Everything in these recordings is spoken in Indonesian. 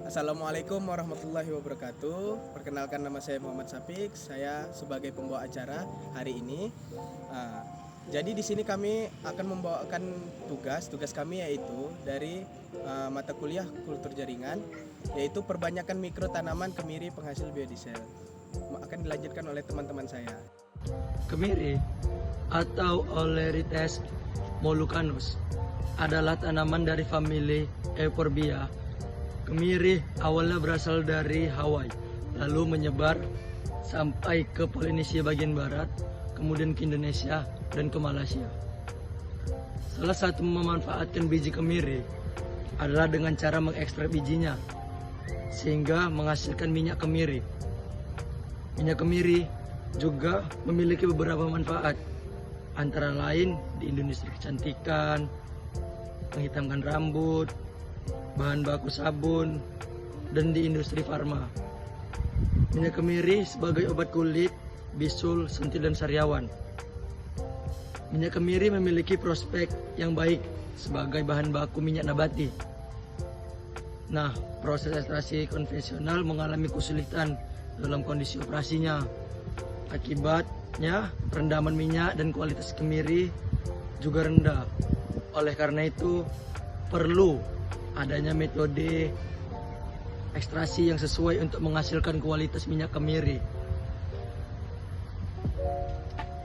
Assalamualaikum warahmatullahi wabarakatuh. Perkenalkan, nama saya Muhammad Syafiq. Saya sebagai pembawa acara hari ini. Ah, jadi di sini kami akan membawakan tugas kami yaitu dari mata kuliah kultur jaringan, yaitu perbanyakan mikro tanaman kemiri penghasil biodiesel. Akan dilanjutkan oleh teman-teman saya. Kemiri atau Olertes molucanus adalah tanaman dari famili Euphorbia. Kemiri awalnya berasal dari Hawaii, lalu menyebar sampai ke Polinesia bagian barat, kemudian ke Indonesia dan ke Malaysia. Salah satu memanfaatkan biji kemiri adalah dengan cara mengekstrak bijinya, sehingga menghasilkan minyak kemiri. Minyak kemiri juga memiliki beberapa manfaat, antara lain di industri kecantikan, menghitamkan rambut, bahan baku sabun, dan di industri farma. Minyak kemiri sebagai obat kulit, bisul, sentil, dan sariawan. Minyak kemiri memiliki prospek yang baik sebagai bahan baku minyak nabati. Nah, proses ekstraksi konvensional mengalami kesulitan dalam kondisi operasinya. Akibatnya, rendaman minyak dan kualitas kemiri juga rendah. Oleh karena itu, perlu adanya metode ekstraksi yang sesuai untuk menghasilkan kualitas minyak kemiri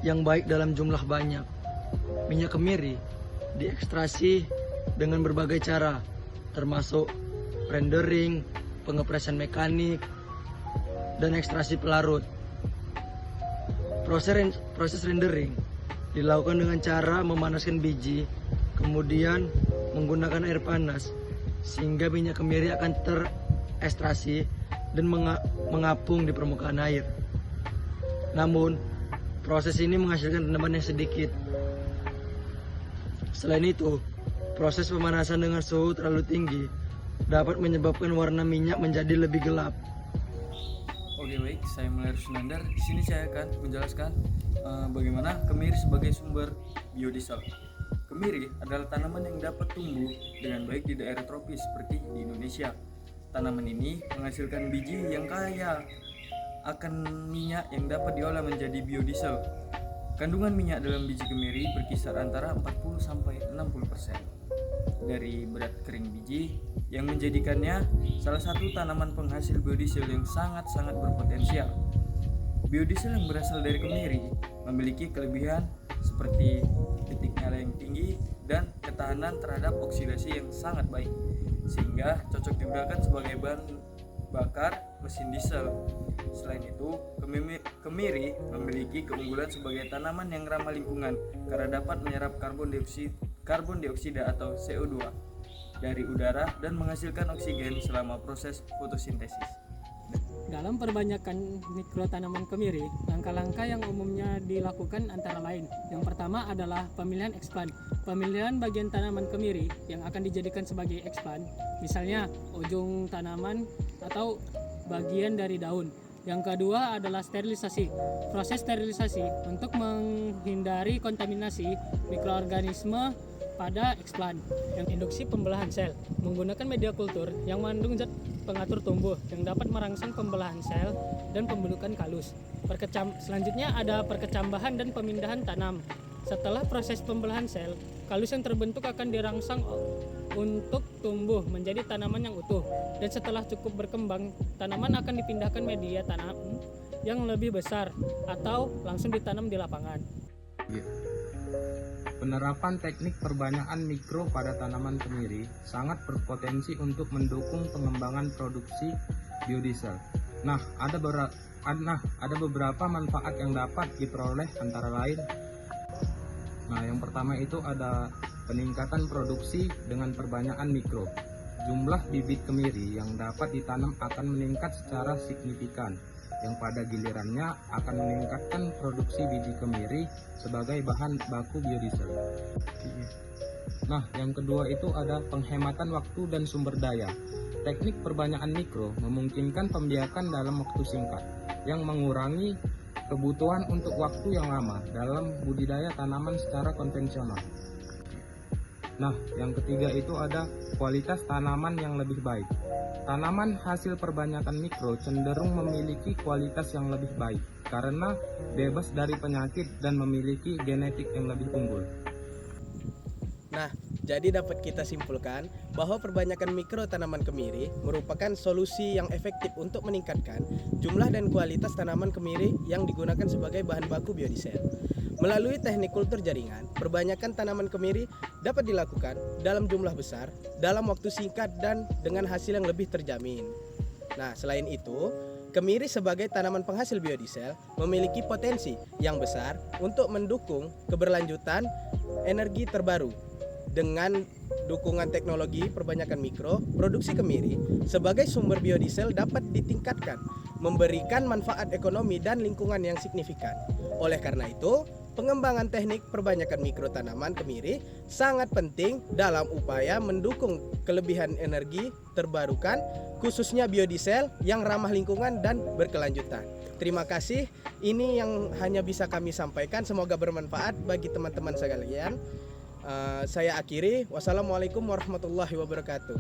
yang baik dalam jumlah banyak. Minyak kemiri diekstrasi dengan berbagai cara, termasuk rendering, pengepresan mekanik, dan ekstraksi pelarut. Proses rendering dilakukan dengan cara memanaskan biji, kemudian menggunakan air panas, sehingga minyak kemiri akan terekstrasi dan mengapung di permukaan air. Namun, proses ini menghasilkan tanaman yang sedikit. Selain itu, proses pemanasan dengan suhu terlalu tinggi dapat menyebabkan warna minyak menjadi lebih gelap. Oke, baik, saya Mulai Rusnandar. Di sini saya akan menjelaskan bagaimana kemiri sebagai sumber biodiesel. Kemiri adalah tanaman yang dapat tumbuh dengan baik di daerah tropis seperti di Indonesia. Tanaman ini menghasilkan biji yang kaya akan minyak yang dapat diolah menjadi biodiesel. Kandungan minyak dalam biji kemiri berkisar antara 40-60% dari berat kering biji, yang menjadikannya salah satu tanaman penghasil biodiesel yang sangat-sangat berpotensial. Biodiesel yang berasal dari kemiri memiliki kelebihan seperti titik nyala yang tinggi dan ketahanan terhadap oksidasi yang sangat baik, sehingga cocok digunakan sebagai bahan bakar mesin diesel. Selain itu, kemiri memiliki keunggulan sebagai tanaman yang ramah lingkungan karena dapat menyerap karbon dioksida atau CO2 dari udara dan menghasilkan oksigen selama proses fotosintesis. Dalam perbanyakan mikro tanaman kemiri, langkah-langkah yang umumnya dilakukan antara lain. Yang pertama adalah pemilihan expand. Pemilihan bagian tanaman kemiri yang akan dijadikan sebagai expand, misalnya ujung tanaman atau bagian dari daun. Yang kedua adalah sterilisasi. Proses sterilisasi untuk menghindari kontaminasi mikroorganisme pada expand. Yang induksi pembelahan sel menggunakan media kultur yang mengandung zat pengatur tumbuh yang dapat merangsang pembelahan sel dan pembentukan kalus. Selanjutnya ada perkecambahan dan pemindahan tanam. Setelah proses pembelahan sel, kalus yang terbentuk akan dirangsang untuk tumbuh menjadi tanaman yang utuh, dan setelah cukup berkembang, tanaman akan dipindahkan media tanam yang lebih besar atau langsung ditanam di lapangan. Penerapan teknik perbanyakan mikro pada tanaman kemiri sangat berpotensi untuk mendukung pengembangan produksi biodiesel. Ada beberapa manfaat yang dapat diperoleh antara lain. Yang pertama itu ada peningkatan produksi dengan perbanyakan mikro. Jumlah bibit kemiri yang dapat ditanam akan meningkat secara signifikan, yang pada gilirannya akan meningkatkan produksi biji kemiri sebagai bahan baku biodiesel. Yang kedua itu ada penghematan waktu dan sumber daya. Teknik perbanyakan mikro memungkinkan pembiakan dalam waktu singkat, yang mengurangi kebutuhan untuk waktu yang lama dalam budidaya tanaman secara konvensional. Yang ketiga itu ada kualitas tanaman yang lebih baik. Tanaman hasil perbanyakan mikro cenderung memiliki kualitas yang lebih baik karena bebas dari penyakit dan memiliki genetik yang lebih unggul. Nah, jadi dapat kita simpulkan bahwa perbanyakan mikro tanaman kemiri merupakan solusi yang efektif untuk meningkatkan jumlah dan kualitas tanaman kemiri yang digunakan sebagai bahan baku biodiesel. Melalui teknik kultur jaringan, perbanyakan tanaman kemiri dapat dilakukan dalam jumlah besar, dalam waktu singkat, dan dengan hasil yang lebih terjamin. Nah, selain itu, kemiri sebagai tanaman penghasil biodiesel memiliki potensi yang besar untuk mendukung keberlanjutan energi terbaru. Dengan dukungan teknologi perbanyakan mikro, produksi kemiri sebagai sumber biodiesel dapat ditingkatkan, memberikan manfaat ekonomi dan lingkungan yang signifikan. Oleh karena itu, pengembangan teknik perbanyakan mikro tanaman kemiri sangat penting dalam upaya mendukung kelebihan energi terbarukan, khususnya biodiesel yang ramah lingkungan dan berkelanjutan. Terima kasih, ini yang hanya bisa kami sampaikan, semoga bermanfaat bagi teman-teman sekalian. Saya akhiri, wassalamualaikum warahmatullahi wabarakatuh.